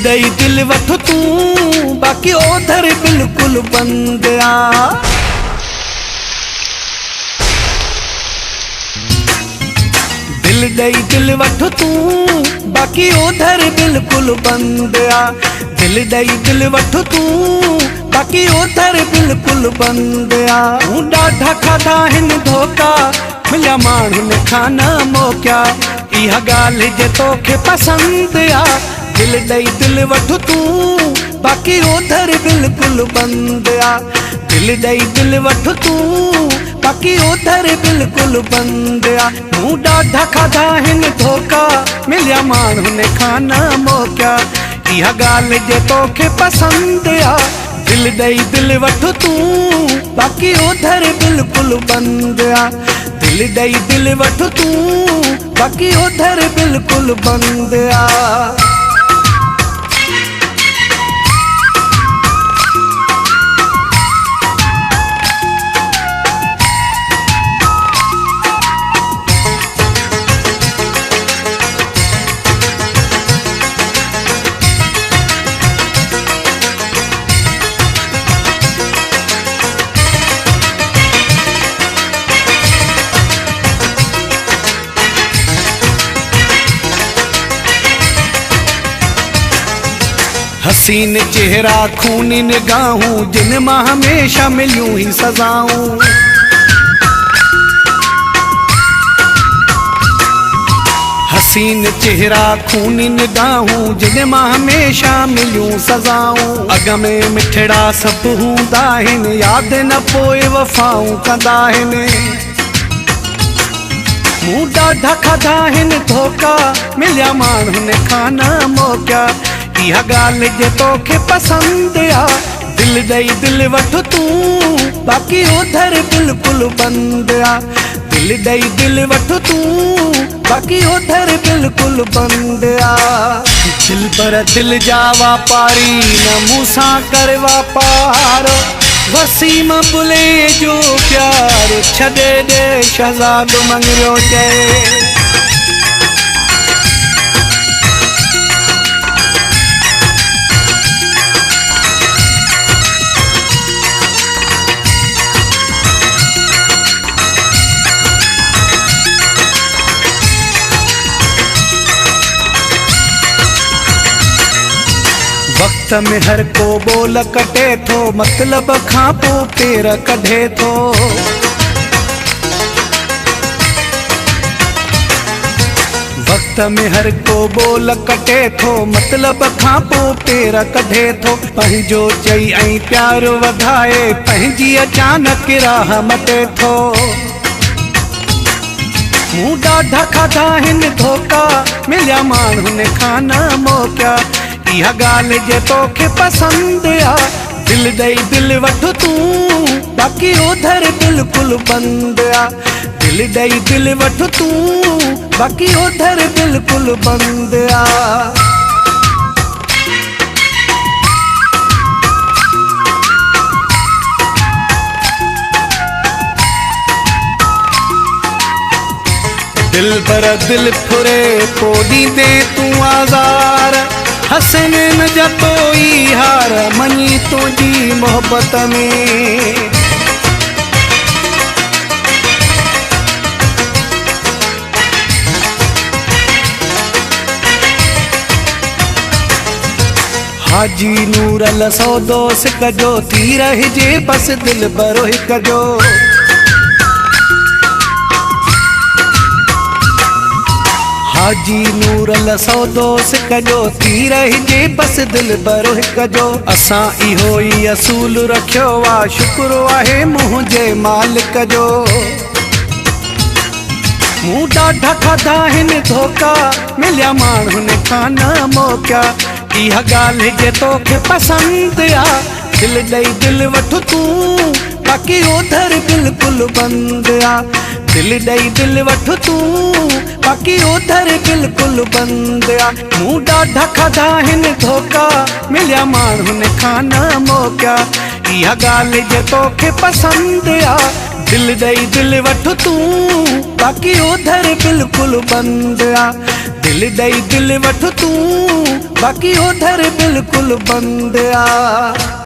ॾेई दिल वठ तूं बाक़ी ओधर बिल्कुल बंद आ। दिल ॾेई दिल वठ तूं बाक़ी ओधर बिल्कुल बंद आ। दिल ॾेई दिल वठ तूं बाक़ी ओधर बिल्कुल बंद आ। तूं ॾाढा खाधा हिन धोखा मिलिया माण्हुनि खां न मोकिया, इहा ॻाल्हि जे तोखे पसंद आ। दिल ॾेई दिल वठ तूं बाक़ी ओधर बिल्कुल बंद आ। दिल ॾेई दिल वठ तूं बाक़ी ओधर बिल्कुल बंद आ। मूं ॾाढा खाधा हिन धोखा मिलिया माण्हुनि खां न मोकिया, इहा ॻाल्हि जे तोखे पसंद आ। दिल ॾेई दिल वठ तूं बाक़ी ओधर बिल्कुल बंद आ। दिल ॾेई दिल वठ तूं बाक़ी ओधर बिल्कुल बंद आ। हसीन चेहरा खूनी निगाहूं जिन मां हमेशा मिलियूं ही सजाऊं। हसीन चेहरा खूनी निगाहूं जिन मां हमेशा मिलियूं सजाऊं। अग में मिठड़ा सब हूंदा आहिनि, यादि न पोइ वफ़ाऊं कंदा आहिनि। मूं ॾाढा खाधा हिन धोखा मिलिया माण्हुनि खां न मोकिया, इहा ॻाल्हि जे तोखे पसंद आ। दिल ॾेई दिल वठ तूं बाक़ी ओधर बिल्कुल बंद आ। दिल ॾेई दिल वठ तूं बाक़ी ओधर बिल्कुल बंद आ। दिल पर दिल जा वापारी न मूंसां कर वापार, वसीम बुले जो प्यार छॾे ॾे शहज़ाद मंगरियो चए। वक्त में हर को बोल कटे थो, मतलब खां पोइ पेर कढे थो। वक्त में हर को बोल कटे थो, मतलब खां पोइ पेर कढे थो। पंहिंजो चई ऐं प्यार वधाए पंहिंजी अचानक राह मटे थो। मूं ॾाढा खाधा हिन धोखा मिलिया माण्हुनि खां न मोकिया, इहा ॻाल्हि जे तोखे पसंद आ। दिल ॾेई दिल वठ तूं बाक़ी ओधर बिल्कुल बंद आ। दिल ॾेई दिल वठ तूं बाक़ी ओधर बिल्कुल बंद आ। दिल पर दिल फुरे पो ॾींदे तूं आज़ार, हसन न जतोई हार मनी तुझी मोहब्बत में। हाजी नूरल सौदो सिक जो थी रहिजे बस दिल भरो हिक जो। हाजी नूरल सौदो सिक जो थी रहिजे बस दिल भरो हिक जो। असां इहो ई असूल रखियो आ, शुक्र आहे मुंहिंजे मालिक जो। मूं ॾाढा खाधा हिन धोखा मिलिया माण्हुनि खां न मोकिया, इहा ॻाल्हि जे तोखे पसंद आ। दिल ॾेई दिल वठ तूं बाक़ी ओधर बिल्कुल बंद आ। दिल ॾेई दिल वठ तूं बाक़ी ओधर बिल्कुल बंद आ। मूं ॾाढा खाधा हिन धोखा मिलिया माण्हुनि खां न मोकिया, इहा ॻाल्हि जे तोखे पसंद आ। दिल ॾेई दिल वठ तूं बाक़ी ओधर बिल्कुल बंद आ। दिल ॾेई दिल वठ तूं बाक़ी उधर बिल्कुल बंद आ।